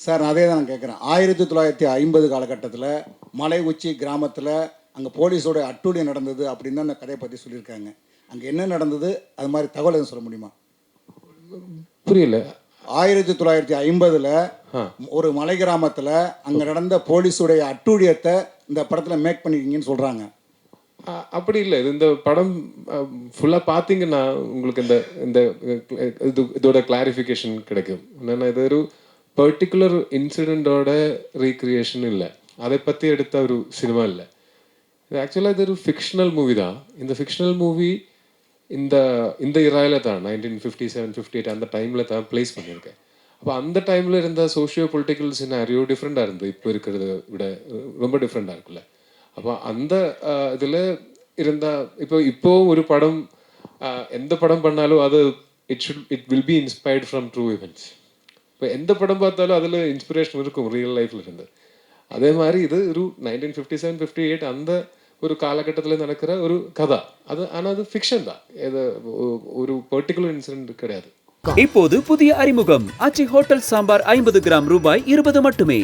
Sir அதே தான் நான் கேட்குறேன். 1950 காலகட்டத்தில் மலை உச்சி கிராமத்தில் அங்கே போலீஸோட அட்டூழியம் நடந்தது அப்படின்னு தான் அந்த கதையை பற்றி சொல்லியிருக்காங்க. அங்கே என்ன நடந்தது, அது மாதிரி தகவல் எதுவும் சொல்ல முடியுமா? புரியல. 1950 ஒரு மலை கிராமத்தில் அங்கே நடந்த போலீஸுடைய அட்டூழியத்தை இந்த படத்தில் மேக் பண்ணிருக்கீங்கன்னு சொல்கிறாங்க. அப்படி இல்லை. இந்த படம் ஃபுல்லாக பார்த்தீங்கன்னா உங்களுக்கு இந்த இந்த இதோட கிளாரிஃபிகேஷன் கிடைக்கும். என்னென்னா இது ஒரு பர்டிகுலர் இன்சிடெண்ட்டோட ரீக்ரியேஷன் இல்லை, அதை பற்றி எடுத்த ஒரு சினிமா இல்லை. இது ஆக்சுவலாக இது ஒரு ஃபிக்ஷனல் மூவி தான். இந்த ஃபிக்ஷனல் மூவி இந்த இந்த இராயில் தான் 1957-58 அந்த டைமில் தான் பிளேஸ் பண்ணியிருக்கேன். அப்போ அந்த டைமில் இருந்த சோஷியோ பொலிட்டிக்கல் சினாரியோ டிஃப்ரெண்ட்டாக இருந்தது, இப்போ இருக்கிறத விட ரொம்ப டிஃப்ரெண்ட்டாக இருக்குல்ல. அப்போ அந்த இதில் இருந்தால் இப்போ ஒரு படம் எந்த படம் பண்ணாலும் அது it will be inspired from true events. இப்போ எந்த படம் பார்த்தாலும் அதில் இன்ஸ்பிரேஷன் இருக்கும் ரியல் லைஃப்பில் இருந்து. அதே மாதிரி இது ஒரு 1957-58 அந்த ஒரு காலகட்டத்தில் நடக்கிற ஒரு கதை. அது ஆனால் அது ஃபிக்ஷன் தான், இது ஒரு பர்டிகுலர் இன்சிடென்ட் கிடையாது. இப்போது புதிய அறிமுகம் ஆச்சி ஹோட்டல் சாம்பார் 50 கிராம் ரூபாய் 20 மட்டுமே.